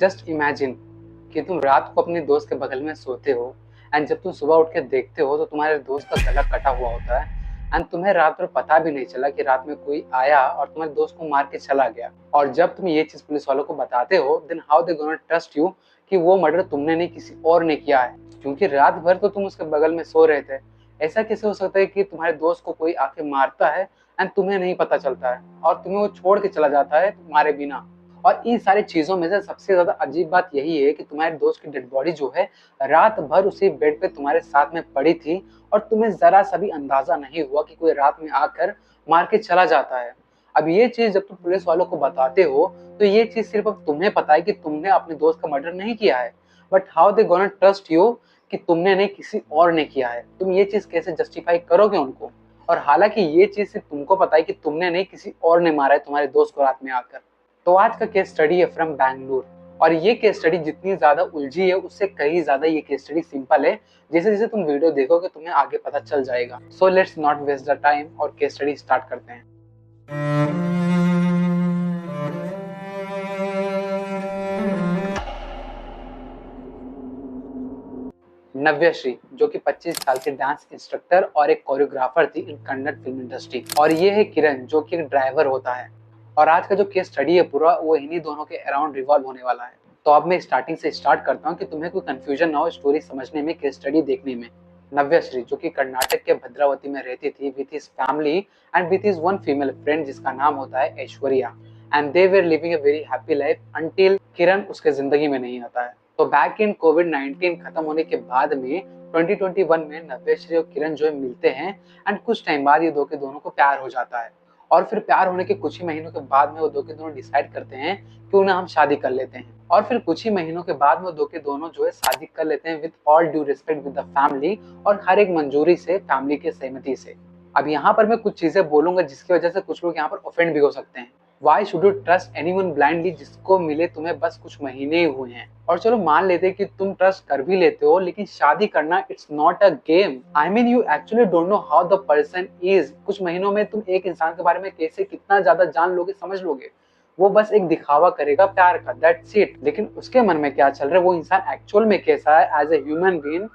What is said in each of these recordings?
Just imagine कि तुम रात को अपने दोस्त के बगल में सोते हो एंड जब तुम सुबह उठ के देखते हो तो तुम्हारे दोस्त का गला कटा हुआ होता है एंड तुम्हें रात भर पता भी नहीं चला कि रात में कोई आया और तुम्हारे दोस्त को मार के चला गया। और जब तुम ये चीज पुलिस वालों को बताते हो then how they gonna trust you कि वो मर्डर तुमने नहीं किसी और ने किया है, क्योंकि रात भर तो तुम उसके बगल में सो रहे थे। ऐसा कैसे हो सकता है कि तुम्हारे दोस्त को कोई आके मारता है एंड तुम्हें नहीं पता चलता है और तुम्हें वो छोड़ के चला जाता है तुम्हारे बिना। और इन सारी चीजों में से सबसे ज्यादा अजीब बात यही है कि तुम्हारे दोस्त की डेड बॉडी जो है रात भर उसी बेड पे तुम्हारे साथ में पड़ी थी और तुम्हें जरा सा भी अंदाजा नहीं हुआ कि कोई रात में आकर मार के चला जाता है। अब ये चीज जब तुम पुलिस वालों को बताते हो तो ये चीज सिर्फ अब तुम्हें पता है कि तुमने अपने दोस्त का मर्डर नहीं किया है, but how they gonna trust you कि तुमने नहीं किसी और ने किया है। तुम ये चीज कैसे जस्टिफाई करोगे उनको? और हालांकि ये चीज सिर्फ तुमको पता है कि तुमने नहीं किसी और ने मारा है तुम्हारे दोस्त को रात में आकर। तो आज का केस स्टडी है फ्रॉम बैंगलोर, और ये केस स्टडी जितनी ज्यादा उलझी है उससे कहीं ज्यादा ये केस स्टडी सिंपल है। जैसे जैसे तुम वीडियो देखोगे तुम्हें आगे पता चल जाएगा। So let's not waste the time और केस स्टडी स्टार्ट करते हैं। नव्यश्री जो कि 25 साल के डांस इंस्ट्रक्टर और एक कोरियोग्राफर थी इन कन्नड़ फिल्म इंडस्ट्री, और ये है किरण जो कि एक ड्राइवर होता है। और आज का जो केस स्टडी है पूरा वो इन्हीं दोनों के अराउंड रिवॉल्व होने वाला है। तो अब मैं स्टार्टिंग से स्टार्ट करता हूँ कि तुम्हें कोई कंफ्यूजन ना हो स्टोरी समझने में, केस स्टडी देखने में। नव्यश्री जो कि कर्नाटक के भद्रावती में रहती थी with his family and with his one female friend जिसका नाम होता है Aishwarya, and they were living a very happy life until Kiran उसके जिंदगी में नहीं आता है। तो बैक इन कोविड-19 खत्म होने के बाद में 2021 में नव्यश्री और किरण जो है मिलते हैं एंड कुछ टाइम बाद ये दो के दोनों को प्यार हो जाता है। और फिर प्यार होने के कुछ ही महीनों के बाद में वो दो के दोनों डिसाइड करते हैं कि उन्हें हम शादी कर लेते हैं। और फिर कुछ ही महीनों के बाद में वो दो के दोनों जो है शादी कर लेते हैं with all due respect with the family, और हर एक मंजूरी से, फैमिली के सहमति से। अब यहाँ पर मैं कुछ चीजें बोलूंगा जिसकी वजह से कुछ लोग यहाँ पर ऑफेंड भी हो सकते हैं। Why should you trust anyone blindly जिसको मिले तुम्हें बस कुछ महीने ही हुए हैं? और चलो मान लेते हैं कि तुम ट्रस्ट कर भी लेते हो, लेकिन शादी करना it's not a game. I mean you actually don't know how the person is. कुछ महीनों में तुम एक इंसान के बारे में कैसे कितना ज्यादा जान लोगे, समझ लोगे। वो बस एक दिखावा करेगा प्यार का, दैट्स इट। लेकिन उसके मन में क्या चल रहा है, वो इंसान एक्चुअल में कैसा है एज ए ह्यूमन बीइंग,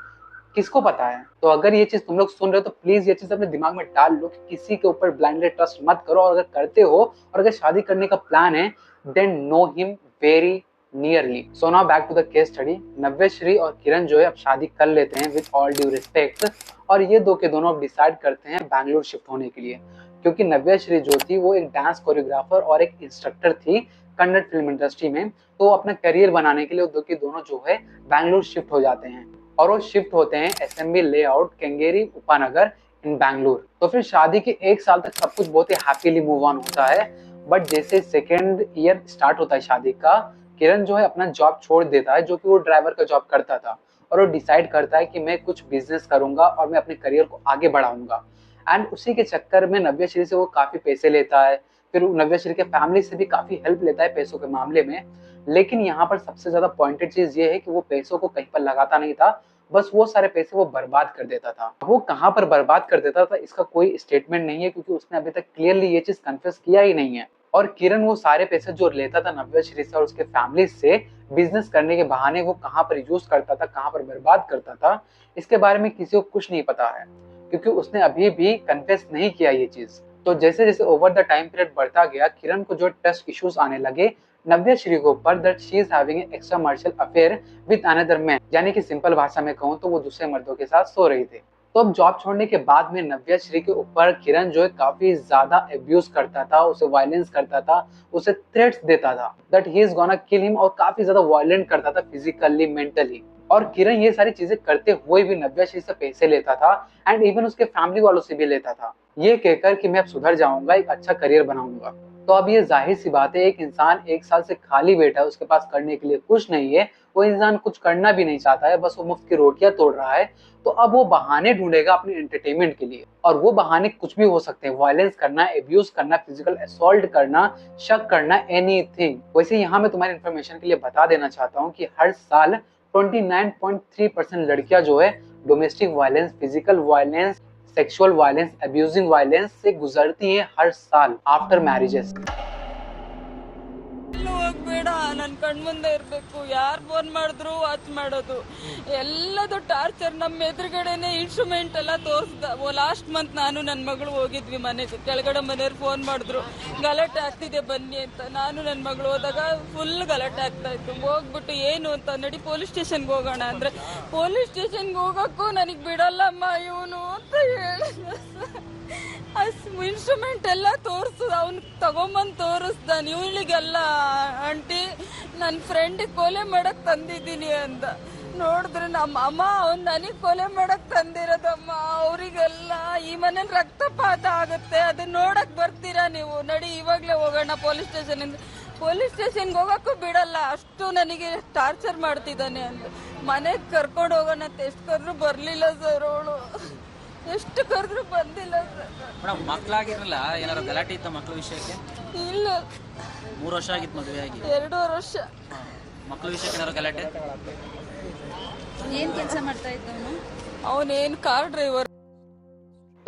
किसको पता है। तो अगर ये चीज तुम लोग सुन रहे हो तो प्लीज ये चीज अपने दिमाग में डाल लो कि किसी के ऊपर ब्लाइंडली ट्रस्ट मत करो, और अगर करते हो और अगर शादी करने का प्लान है then know him very nearly. So now back to the case study. Navyashree और किरण जो है अब शादी कर लेते हैं विद ऑल ड्यू रिस्पेक्ट, और ये दो के दोनों अब डिसाइड करते हैं बैंगलोर शिफ्ट होने के लिए, क्योंकि नव्यश्री जो थी वो एक डांस कोरियोग्राफर और एक इंस्ट्रक्टर थी कन्नड़ फिल्म इंडस्ट्री में। तो अपना करियर बनाने के लिए दो के दोनों जो है बैंगलोर शिफ्ट हो जाते हैं, और वो शिफ्ट होते हैं एसएमबी लेआउट केंगेरी उपानगर इन बैंगलोर। तो फिर शादी के एक साल तक सब कुछ बहुत ही हैप्पीली मूव ऑन होता है। बट जैसे सेकेंड ईयर स्टार्ट होता है शादी का, किरण जो है अपना जॉब छोड़ देता है जो कि वो ड्राइवर का जॉब करता था, और वो डिसाइड करता है कि मैं कुछ बिजनेस करूंगा और मैं अपने करियर को आगे बढ़ाऊंगा। एंड उसी के चक्कर में नव्यश्री से वो काफी पैसे लेता है, फिर नव्यश्री के फैमिली से भी काफी हेल्प लेता है पैसों के मामले में। लेकिन यहाँ पर सबसे ज्यादा पॉइंटेड चीज ये है कि वो पैसों को कहीं पर लगाता नहीं था, बस वो सारे पैसे वो बर्बाद कर देता था। वो कहाँ पर बर्बाद कर देता था इसका कोई स्टेटमेंट नहीं है, क्योंकि उसने अभी तक क्लियरली ये चीज कन्फेस किया ही नहीं है। और किरण वो सारे पैसे जो लेता था नव्यश्री से और उसके फैमिली से बिजनेस करने के बहाने वो कहाँ पर यूज करता था, कहाँ पर बर्बाद करता था, इसके बारे में किसी को कुछ नहीं पता है, क्योंकि उसने अभी भी कन्फेस नहीं किया ये चीज। तो जैसे जैसे ओवर द टाइम पीरियड बढ़ता गया, किरण को जो ट्रस्ट इश्यूज आने लगे नव्यश्री को ऊपर, that she is having an extra marital affair with another man, यानी कि सिंपल भाषा में कहूँ तो वो दूसरे मर्दों के साथ सो रही थी। तो अब जॉब छोड़ने के बाद में नव्यश्री के ऊपर किरण जो है काफी ज्यादा अब्यूज करता था, उसे वायलेंस करता था, उसे थ्रेट्स देता था that he is gonna kill him, और काफी ज्यादा वायलेंट करता था फिजिकली, मेंटली। और किरण ये सारी चीजें करते हुए भी नव्यश्री से पैसे लेता था एंड इवन उसके फैमिली वालों से भी लेता था, ये कहकर कि मैं अब सुधर जाऊंगा, एक अच्छा करियर बनाऊंगा। तो अब ये जाहिर सी बात है, एक इंसान एक साल से खाली बैठा है, उसके पास करने के लिए कुछ नहीं है, वो इंसान कुछ करना भी नहीं चाहता है, बस वो मुफ्त की रोटियां तोड़ रहा है। तो अब वो बहाने ढूंढेगा अपने एंटरटेनमेंट के लिए, और वो बहाने कुछ भी हो सकते हैं, वायलेंस करना, एब्यूज करना, फिजिकल असॉल्ट करना, शक करना, एनीथिंग। वैसे यहाँ मैं तुम्हारी इन्फॉर्मेशन के लिए बता देना चाहता हूँ कि हर साल 29.3% लड़कियां जो है domestic violence, physical violence, sexual violence, abusing violence से गुजरती हैं हर साल आफ्टर मैरिजेस। ಬೇಡ, ನನ್ ಕಣ್ಮುಂದೆ ಇರ್ಬೇಕು, ಯಾರು ಫೋನ್ ಮಾಡಿದ್ರು ವಾಚ್ ಮಾಡೋದು, ಎಲ್ಲದು ಟಾರ್ಚರ್. ನಮ್ಮ ಎದುರುಗಡೆನೆ ಇನ್ಸ್ಟ್ರೂಮೆಂಟ್ ಎಲ್ಲ ತೋರಿಸ್ದ. ಲಾಸ್ಟ್ ಮಂತ್ ನಾನು ನನ್ನ ಮಗಳು ಹೋಗಿದ್ವಿ ಮನೆಗೆ, ಕೆಳಗಡೆ ಮನೆಯವ್ರು ಫೋನ್ ಮಾಡಿದ್ರು ಗಲಾಟೆ ಆಗ್ತಿದೆ ಬನ್ನಿ ಅಂತ. ನಾನು ನನ್ನ ಮಗಳು ಹೋದಾಗ ಫುಲ್ ಗಲಾಟೆ ಆಗ್ತಾ ಇತ್ತು. ಹೋಗ್ಬಿಟ್ಟು ಏನು ಅಂತ ನಡಿ ಪೊಲೀಸ್ ಸ್ಟೇಷನ್ಗೆ ಹೋಗೋಣ ಅಂದ್ರೆ, ಪೊಲೀಸ್ ಸ್ಟೇಷನ್ಗೆ ಹೋಗಕ್ಕೂ ನನಗೆ ಬಿಡಲ್ಲಮ್ಮ ಇವನು ಅಂತ ಹೇಳಿ ಇನ್ಸ್ಟ್ರೂಮೆಂಟ್ ಎಲ್ಲ ತೋರಿಸ್ದ. ಅವ್ನು ತಗೊಂಬಂದು ತೋರಿಸ್ದ. ಇವಳಿಗೆಲ್ಲ ಆಂಟಿ ನನ್ನ ಫ್ರೆಂಡಿಗೆ ಕೊಲೆ ಮಾಡಕ್ ತಂದಿದ್ದೀನಿ ಅಂತ. ನೋಡಿದ್ರೆ ನಮ್ಮ ಅಮ್ಮ ಅವ್ನು ನನಗೆ ಕೊಲೆ ಮಾಡಕ್ ತಂದಿರೋದಮ್ಮ. ಅವರಿಗೆಲ್ಲ ಈ ಮನೇಲಿ ರಕ್ತಪಾತ ಆಗುತ್ತೆ, ಅದನ್ನ ನೋಡಕ್ ಬರ್ತೀರಾ ನೀವು? ನಡಿ ಇವಾಗ್ಲೇ ಹೋಗೋಣ ಪೊಲೀಸ್ ಸ್ಟೇಷನ್. ಪೊಲೀಸ್ ಸ್ಟೇಷನ್ಗೆ ಹೋಗಕ್ಕೂ ಬಿಡಲ್ಲ, ಅಷ್ಟು ನನಗೆ ಟಾರ್ಚರ್ ಮಾಡ್ತಿದ್ದಾನೆ ಅಂತ. ಮನೆಗೆ ಕರ್ಕೊಂಡು ಹೋಗೋಣ ಅಂತ ಎಷ್ಟು ಕರೆದ್ರು ಬರ್ಲಿಲ್ಲ ಸರ್. ಅವಳು ಎಷ್ಟು ಕರೆದ್ರು ಬಂದಿಲ್ಲ ಸರ್. ಮೇಡಮ್, ಮಕ್ಕಳಾಗಿರಲ್ಲ ಏನಾದ್ರು ಗಲಾಟೆ ಇತ್ತ ಮಕ್ಕಳ ವಿಷಯಕ್ಕೆ? ಇಲ್ಲ, 3 ವರ್ಷ ಆಗಿತ್ತು ಮದುವೆ ಆಗಿ. 2.5 ವರ್ಷ. ಮಕ್ಕಳ ವಿಷಯಕ್ಕೆ ಏನಾದ್ರು ಗಲಾಟೆ? ಏನ್ ಕೆಲಸ ಮಾಡ್ತಾ ಇದ್ದವನು? ಅವನೇನ್ ಕಾರ್ ಡ್ರೈವರ್.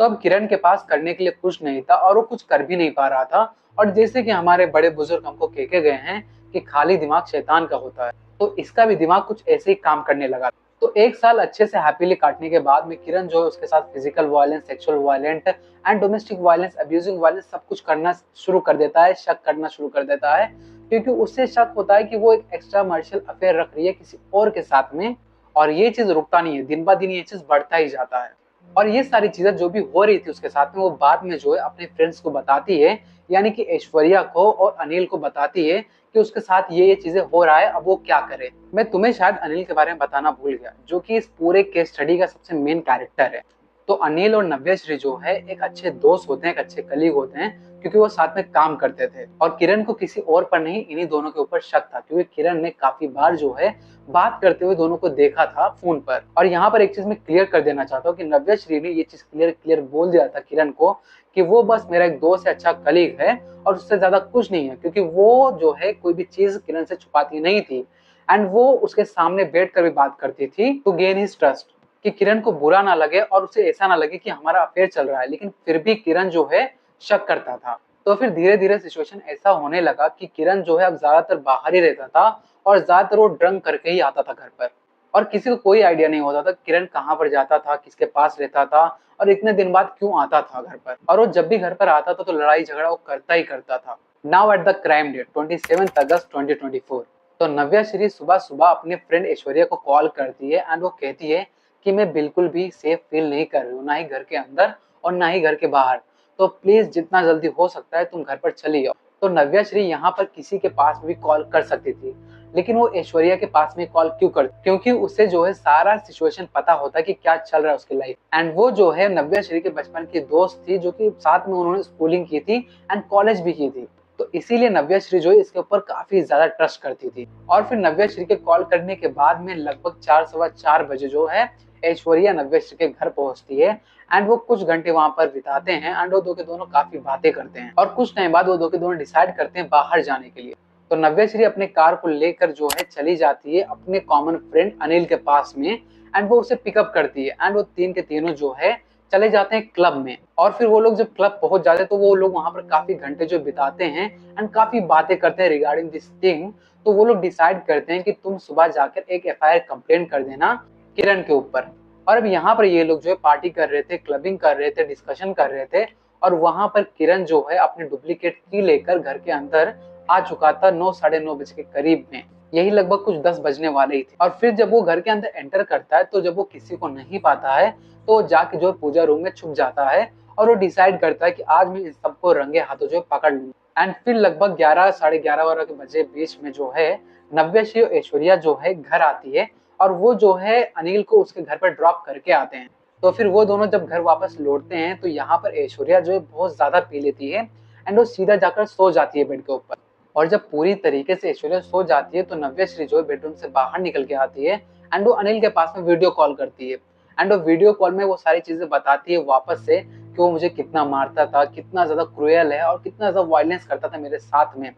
तो अब किरण के पास करने के लिए कुछ नहीं था और वो कुछ कर भी नहीं पा रहा था। और जैसे कि हमारे बड़े बुजुर्ग हमको कह के गए हैं कि खाली दिमाग शैतान का होता है, तो इसका भी दिमाग कुछ ऐसे ही काम करने लगा। तो 1 साल अच्छे से हैप्पीली काटने के बाद में किरण जो है उसके साथ physical violence, sexual violent and domestic violence, abusing violence सब कुछ करना शुरू कर देता है, शक करना शुरू कर देता है, क्योंकि उससे शक होता है कि वो एक एक्स्ट्रा मार्शल अफेयर रख रही है किसी और के साथ में। और ये चीज रुकता नहीं है, दिन ब दिन ये चीज बढ़ता ही जाता है। और ये सारी चीजें जो भी हो रही थी उसके साथ में, वो बाद में जो है अपने फ्रेंड्स को बताती है, यानी कि ऐश्वर्या को और अनिल को बताती है कि उसके साथ ये चीजें हो रहा है, अब वो क्या करे। मैं तुम्हें शायद अनिल के बारे में बताना भूल गया, जो कि इस पूरे केस स्टडी का सबसे मेन कैरेक्टर है। तो अनिल और नव्यश्री जो है एक अच्छे दोस्त होते हैं, एक अच्छे कलीग होते हैं, क्योंकि वो साथ में काम करते थे। और किरण को किसी और पर नहीं, इन्हीं दोनों के ऊपर शक था, क्योंकि किरण ने काफी बार जो है बात करते हुए दोनों को देखा था फोन पर। और यहाँ पर एक चीज मैं क्लियर कर देना चाहता हूँ कि नव्यश्री ने ये चीज क्लियर बोल दिया था किरण को कि वो बस मेरा एक दोस्त है, अच्छा कलीग है, और उससे ज्यादा कुछ नहीं है, क्योंकि वो जो है कोई भी चीज किरण से छुपाती नहीं थी। एंड वो उसके सामने बैठ कर भी बात करती थी टू गेन हिज ट्रस्ट, कि किरण को बुरा ना लगे और उसे ऐसा ना लगे कि हमारा अफेयर चल रहा है। लेकिन फिर भी किरण जो है शक करता था। तो फिर धीरे धीरे सिचुएशन ऐसा होने लगा कि किरण जो है अब ज्यादातर बाहर ही रहता था, और ज्यादातर वो ड्रंक करके ही आता था घर पर। और किसी को कोई आइडिया नहीं होता था किरण कहाँ पर जाता था, किसके पास रहता था, और इतने दिन बाद क्यों आता था घर पर। और वो जब भी घर पर आता था तो लड़ाई झगड़ा वो करता ही करता था। Now at the crime date 27 August 2024, तो नव्यश्री सुबह सुबह अपने फ्रेंड ऐश्वर्या को कॉल करती है एंड वो कहती है कि मैं बिल्कुल भी सेफ फील नहीं कर रही हूँ, ना ही घर के अंदर और ना ही घर के बाहर, तो प्लीज जितना जल्दी हो सकता है तुम घर पर चली जाओ। तो नव्यश्री यहाँ पर किसी के पास भी कॉल कर सकती थी, लेकिन वो ऐश्वर्या के पास में कॉल क्यों करती? क्योंकि उसे जो है सारा सिचुएशन पता होता है कि क्या चल रहा है उसकी लाइफ। एंड वो जो है नव्यश्री के बचपन की दोस्त थी, जो कि साथ में उन्होंने स्कूलिंग की थी एंड कॉलेज भी की थी। तो इसीलिए नव्यश्री जो है इसके ऊपर काफी ज्यादा ट्रस्ट करती थी। और फिर नव्यश्री के कॉल करने के बाद में लगभग 4-4:15 बजे जो है ऐश्वर्या नव्यश्री के घर पहुंचती है एंड वो कुछ घंटे वहां पर बिताते हैं एंड वो दो के दोनों काफी बातें करते हैं। और कुछ टाइम बाद वो दो के दोनों डिसाइड करते हैं बाहर जाने के लिए। तो नव्यश्री अपने कार को लेकर जो है चली जाती है अपने कॉमन फ्रेंड अनिल के पास में एंड वो उसे पिकअप करती है एंड वो तीन के तीनों जो है चले जाते हैं क्लब में। और फिर वो लोग जब क्लब पहुंच जाते हैं तो वो लोग वहां पर काफी घंटे जो बिताते हैं एंड काफी बातें करते हैं रिगार्डिंग दिस थिंग। तो वो लोग डिसाइड करते हैं कि तुम सुबह जाकर एक FIR कंप्लेंट कर देना किरण के ऊपर। और अब यहाँ पर ये लोग जो है पार्टी कर रहे थे, क्लबिंग कर रहे थे, डिस्कशन कर रहे थे, और वहां पर किरण जो है अपने डुप्लीकेट की लेकर घर के अंदर आ चुका था 9-9:30 बजे के करीब में। यही लगभग कुछ 10 बजने वाले ही थे। और फिर जब वो घर के अंदर एंटर करता है तो जब वो किसी को नहीं पाता है तो जाके जो पूजा रूम में छुप जाता है और वो डिसाइड करता है कि आज मैं इन सबको रंगे हाथों जो पकड़ लूंगा। एंड फिर लगभग 11-11:30 के बजे बीच में जो है नव्यश्री और ऐश्वर्या जो है घर आती है और वो जो है अनिल को उसके घर पर ड्रॉप करके आते हैं। तो फिर वो दोनों जब घर वापस लौटते हैं तो यहाँ पर ऐश्वर्या जो है बहुत ज्यादा पी लेती है एंड वो सीधा जाकर सो जाती है बेड के ऊपर। और जब पूरी तरीके से ऐश्वर्या सो जाती है तो नव्यश्री जो है बेडरूम से बाहर निकल के आती है एंड वो अनिल के पास में वीडियो कॉल करती है एंड वो वीडियो कॉल में वो सारी चीजें बताती है वापस से कि वो मुझे कितना मारता था, कितना ज्यादा क्रूएल है और कितना ज्यादा वायलेंस करता था मेरे साथ में।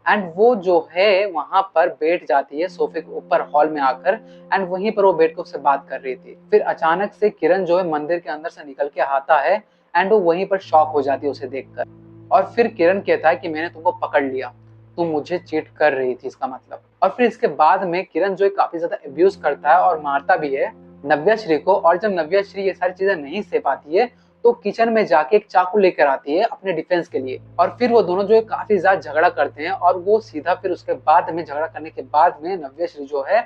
एंड वो जो है वहां पर बैठ जाती है सोफे के ऊपर हॉल में आकर एंड वहीं पर वो बैठ कर उससे बात कर रही थी। फिर अचानक से किरण जो है मंदिर के अंदर से निकल के आता है एंड वो वहीं पर शॉक हो जाती है उसे देखकर। और फिर किरण कहता है कि मैंने तुमको पकड़ लिया। तुम मुझे चीट कर रही थी, इसका मतलब। और फिर इसके बाद में किरण जो है काफी ज्यादा अब्यूज करता है और मारता भी है नव्या श्री को। और जब नव्या श्री ये सारी चीजें नहीं सह पाती है तो किचन में जाके एक चाकू लेकर आती है अपने डिफेंस के लिए। और फिर वो दोनों जो है काफी ज्यादा झगड़ा करते हैं और वो सीधा फिर उसके बाद में झगड़ा करने के बाद में नव्या श्री जो है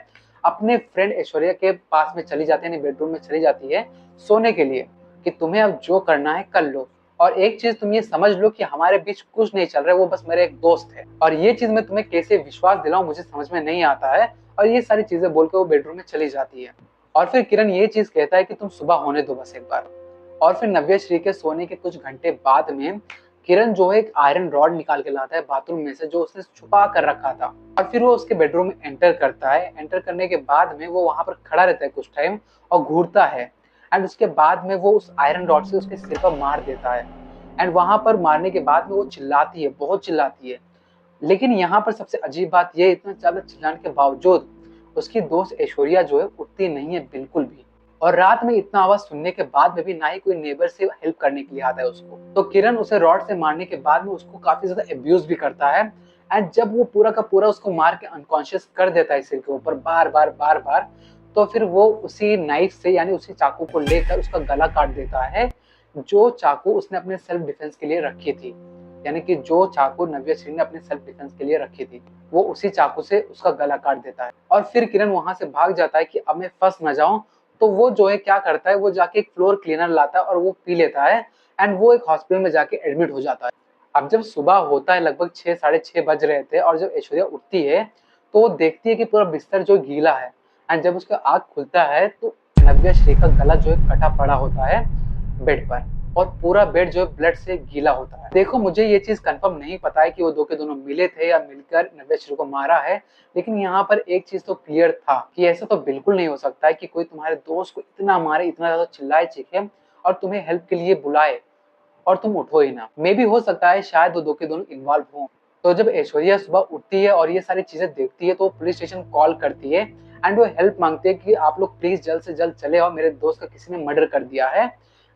अपने फ्रेंड ऐश्वर्या के पास में चली जाती है, बेडरूम में चली जाती है सोने के लिए कि तुम्हें अब जो करना है कर लो। और एक चीज तुम ये समझ लो कि हमारे बीच कुछ नहीं चल रहा है, वो बस मेरे एक दोस्त है। और ये चीज मैं तुम्हें कैसे विश्वास दिलाऊं मुझे समझ में नहीं आता है। और ये सारी चीजें बोल के वो बेडरूम में चली जाती है। और फिर किरण ये चीज कहता है कि तुम सुबह होने दो बस एक बार। और फिर नव्या श्री के सोने के कुछ घंटे बाद में किरण जो है एक आयरन रॉड निकाल के लाता है बाथरूम में से, जो उसने छुपा कर रखा था। और फिर वो उसके बेडरूम में एंटर करता है। एंटर करने के बाद में वो वहां पर खड़ा रहता है कुछ टाइम और घूरता है। एंड उसके बाद में वो उस आयरन रॉड से उसके सिर पर मार देता है। एंड वहां पर मारने के बाद में वो चिल्लाती है, बहुत चिल्लाती है। लेकिन यहाँ पर सबसे अजीब बात यह, इतना ज्यादा चिल्लाने के बावजूद उसकी दोस्त ऐश्वर्या जो है उठती नहीं है बिल्कुल भी। और रात में इतना आवाज सुनने के बाद में भी ना ही कोई नेबर से हेल्प करने के लिए आता है उसको। तो किरण उसे रॉड से मारने के बाद में उसको काफी ज्यादा अब्यूज भी करता है। एंड जब वो पूरा का पूरा उसको मार के अनकॉन्शियस कर देता है सिर के ऊपर बार बार बार बार, तो फिर वो उसी नाइफ से यानी उसी चाकू को लेकर उसका गला काट देता है, जो चाकू उसने अपने सेल्फ डिफेंस के लिए रखी थी। यानी कि जो चाकू नव्या श्री ने अपने सेल्फ डिफेंस के लिए रखी थी, वो उसी चाकू से उसका गला काट देता है। और फिर किरण वहां से भाग जाता है कि अब मैं फंस न जाऊं। तो वो जो है क्या करता है, वो जाके एक फ्लोर क्लीनर लाता है और वो पी लेता है। एंड वो एक हॉस्पिटल में जाके एडमिट हो जाता है। अब जब सुबह होता है, लगभग 6 साढ़े 6 बज रहे थे, और जब ऐश्वर्या उठती है तो वो देखती है कि पूरा बिस्तर जो गीला है। एंड जब उसका आँख खुलता है तो नव्या श्री का गला जो है कटा पड़ा होता है बेड पर, और पूरा बेड जो है ब्लड से गीला होता है। देखो मुझे ये चीज कंफर्म नहीं पता है कि वो दो के दोनों मिले थे या मिलकर नव्या श्री को मारा है, लेकिन यहाँ पर एक चीज तो क्लियर था कि ऐसा तो बिल्कुल नहीं हो सकता है कि कोई तुम्हारे दोस्त को इतना मारे, इतना ज्यादा चिल्लाए चीखे और तुम्हें हेल्प के लिए बुलाए और तुम उठो ही ना। मे भी हो सकता है शायद वो दो के दोनों इन्वॉल्व हो। तो जब ऐश्वर्या सुबह उठती है और ये सारी चीजें देखती है तो वो पुलिस स्टेशन कॉल करती है। एंड वो हेल्प मांगती है कि आप लोग प्लीज जल्द से जल्द चले आओ, मेरे दोस्त का किसी ने मर्डर कर दिया है।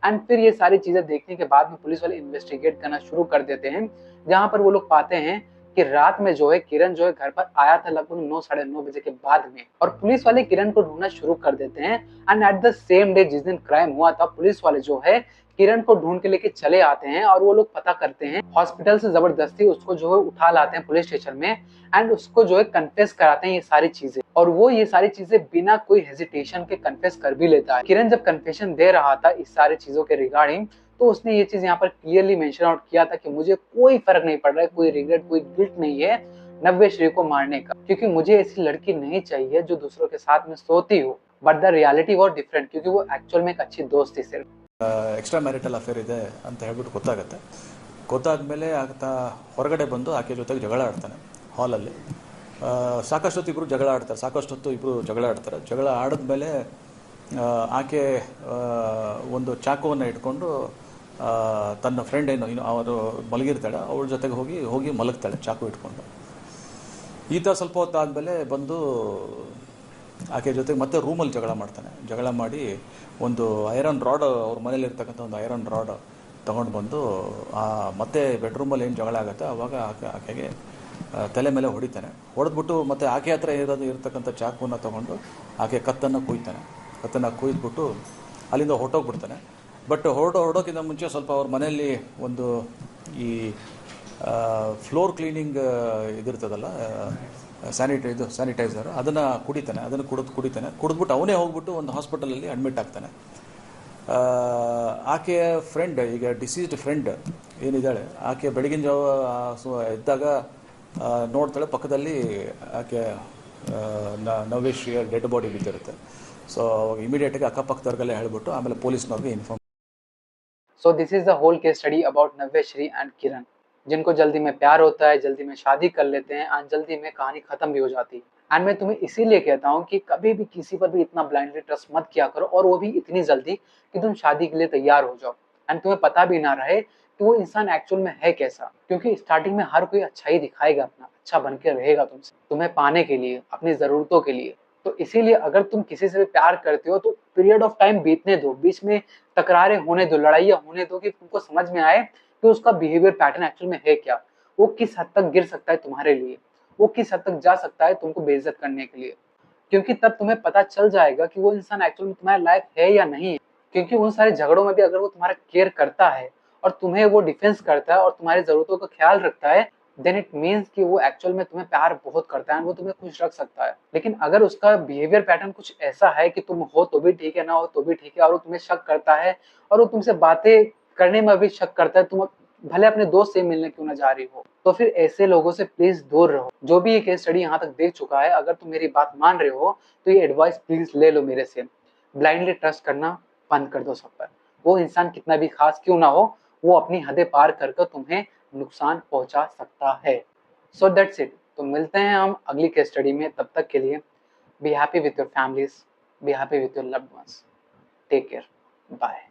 एंड फिर ये सारी चीजें देखने के बाद में पुलिस वाले इन्वेस्टिगेट करना शुरू कर देते हैं, जहां पर वो लोग पाते हैं कि रात में जो है किरण जो है घर पर आया था लगभग 9 साढ़े 9 बजे के बाद में। और पुलिस वाले किरण को ढूंढना शुरू कर देते हैं। And at the same day जिस दिन क्राइम हुआ था, पुलिस वाले जो है किरण को ढूंढ के लेके चले आते हैं और वो लोग पता करते हैं, हॉस्पिटल से जबरदस्ती उसको जो है उठा लाते हैं पुलिस स्टेशन में। एंड उसको जो है कन्फेस कराते हैं ये सारी चीजें, और वो ये सारी चीजें बिना कोई हेजिटेशन के कन्फेस कर भी लेता है। किरण जब कन्फेशन दे रहा था इस सारी चीजों के रिगार्डिंग, तो उसने ये चीज यहाँ पर क्लियरली मेंशन आउट किया था कि मुझे कोई फर्क नहीं पड़ रहा है, कोई रिग्रेट कोई गिल्ट नहीं है नव्या श्री को मारने का, क्योंकि मुझे ऐसी लड़की नहीं चाहिए जो दूसरों के साथ में सोती हो। But the reality was different, क्योंकि वो एक्चुअल में एक अच्छी दोस्त थी सिर्फ। ಎಕ್ಸ್ಟ್ರಾ ಮ್ಯಾರಿಟಲ್ ಅಫೇರ್ ಇದೆ ಅಂತ ಹೇಳ್ಬಿಟ್ಟು ಗೊತ್ತಾಗುತ್ತೆ. ಗೊತ್ತಾದಮೇಲೆ ಆತ ಹೊರಗಡೆ ಬಂದು ಆಕೆ ಜೊತೆಗೆ ಜಗಳ ಆಡ್ತಾನೆ ಹಾಲಲ್ಲಿ. ಸಾಕಷ್ಟೊತ್ತು ಇಬ್ಬರು ಜಗಳ ಆಡ್ತಾರೆ, ಸಾಕಷ್ಟೊತ್ತು ಇಬ್ಬರು ಜಗಳ ಆಡ್ತಾರೆ. ಜಗಳ ಆಡಿದ್ಮೇಲೆ ಆಕೆ ಒಂದು ಚಾಕುವನ್ನು ಇಟ್ಕೊಂಡು ತನ್ನ ಫ್ರೆಂಡ್ ಏನು ಅವರು ಮಲಗಿರ್ತಾಳೆ ಅವಳ ಜೊತೆಗೆ ಹೋಗಿ ಮಲಗ್ತಾಳೆ ಚಾಕು ಇಟ್ಕೊಂಡು. ಈತ ಸ್ವಲ್ಪ ಹೊತ್ತಾದಮೇಲೆ ಬಂದು ಆಕೆ ಜೊತೆಗೆ ಮತ್ತೆ ರೂಮಲ್ಲಿ ಜಗಳ ಮಾಡ್ತಾನೆ. ಜಗಳ ಮಾಡಿ ಒಂದು ಐರನ್ ರಾಡ್, ಅವ್ರ ಮನೇಲಿರ್ತಕ್ಕಂಥ ಒಂದು ಐರನ್ ರಾಡ್ ತೊಗೊಂಡು ಬಂದು ಮತ್ತೆ ಬೆಡ್ರೂಮಲ್ಲಿ ಏನು ಜಗಳ ಆಗುತ್ತೆ ಆವಾಗ ಆಕೆಗೆ ತಲೆ ಮೇಲೆ ಹೊಡಿತಾನೆ. ಹೊಡೆದ್ಬಿಟ್ಟು ಮತ್ತೆ ಆಕೆ ಹತ್ರ ಇರ್ತಕ್ಕಂಥ ಚಾಕುವನ್ನು ತೊಗೊಂಡು ಆಕೆ ಕತ್ತನ್ನು ಕುಯ್ದ್ಬಿಟ್ಟು ಅಲ್ಲಿಂದ ಹೊರಟೋಗ್ಬಿಡ್ತಾನೆ. ಬಟ್ ಹೊರಡೋಕ್ಕಿಂತ ಮುಂಚೆ ಸ್ವಲ್ಪ ಅವ್ರ ಮನೆಯಲ್ಲಿ ಒಂದು ಈ ಫ್ಲೋರ್ ಕ್ಲೀನಿಂಗ್ ಇದಿರ್ತದಲ್ಲ, ಸ್ಯಾನಿಟೈಸರ್, ಅದನ್ನು ಕುಡಿದ್ಬಿಟ್ಟು ಅವನೇ ಹೋಗ್ಬಿಟ್ಟು ಒಂದು ಹಾಸ್ಪಿಟಲಲ್ಲಿ ಅಡ್ಮಿಟ್ ಆಗ್ತಾನೆ. ಆಕೆಯ ಫ್ರೆಂಡ್, ಈಗ ಡಿಸೀಸ್ಡ್ ಫ್ರೆಂಡ್ ಏನಿದ್ದಾಳೆ, ಆಕೆ ಬೆಳಗಿನ ಜಾವ ಎದ್ದಾಗ ನೋಡ್ತಾಳೆ ಪಕ್ಕದಲ್ಲಿ ಆಕೆ ನವ್ಯಶ್ರೀಯ ಡೆಡ್ ಬಾಡಿ ಬಿದ್ದಿರುತ್ತೆ. ಸೊ ಇಮಿಡಿಯೇಟಾಗಿ ಅಕ್ಕಪಕ್ಕದವ್ರಿಗೆಲ್ಲ ಹೇಳ್ಬಿಟ್ಟು ಆಮೇಲೆ ಪೊಲೀಸ್ನವ್ರಿಗೆ inform. So this is the whole case study about Navyashree and Kiran, जिनको जल्दी में प्यार होता है, जल्दी में शादी कर लेते हैं एंड जल्दी में कहानी खत्म भी हो जाती है। एंड मैं तुम्हें इसीलिए कहता हूँ कि कभी भी किसी पर भी इतना ब्लाइंडली ट्रस्ट मत किया करो, और वो भी इतनी जल्दी कि तुम शादी के लिए तैयार हो जाओ एंड तुम्हें पता भी ना रहे कि वो इंसान एक्चुअल में है कैसा। क्योंकि स्टार्टिंग में हर कोई अच्छा ही दिखाएगा, अपना अच्छा बन के रहेगा तुमसे, तुम्हें पाने के लिए, अपनी जरूरतों के लिए। तो इसीलिए अगर तुम किसी से भी प्यार करते हो तो पीरियड ऑफ टाइम बीतने दो, बीच में तकरारें होने दो, लड़ाइयाँ होने दो, कि तुमको समझ में आए कि उसका बिहेवियर पैटर्न एक्चुअल में है क्या। वो किस हद तक गिर सकता है तुम्हारे लिए, वो किस हद तक जा सकता है तुमको बेइज्जत करने के लिए। क्योंकि तब तुम्हें पता चल जाएगा कि वो इंसान एक्चुअल में तुम्हारे लायक है या नहीं है। क्योंकि उन सारे झगड़ों में भी अगर वो तुम्हारा केयर करता है और तुम्हें वो डिफेंस करता है और तुम्हारी जरूरतों का ख्याल रखता है, देन इट मीन्स कि वो एक्चुअल में तुम्हें प्यार बहुत करता है, वो तुम्हें खुश रख सकता है। लेकिन अगर उसका बिहेवियर पैटर्न कुछ ऐसा है कि तुम हो तो भी ठीक है, ना हो तो भी ठीक है, और वो तुम्हें शक करता है और वो तुमसे बातें करने में भी शक करता है, तुम भले अपने दोस्त से मिलने क्यों ना जा रही हो, तो फिर ऐसे लोगों से प्लीज दूर रहो। जो भी ये केस स्टडी यहाँ तक देख चुका है, अगर तुम मेरी बात मान रहे हो तो ये एडवाइस प्लीज ले लो मेरे से। ब्लाइंडली ट्रस्ट करना बंद कर दो सब पर। वो इंसान कितना भी खास क्यों ना हो, वो अपनी हदें पार करके तुम्हें नुकसान पहुंचा सकता है। So that's it. तो मिलते हैं हम अगली केस स्टडी में। तब तक के लिए be happy with your families, be happy with your loved ones, take care, bye.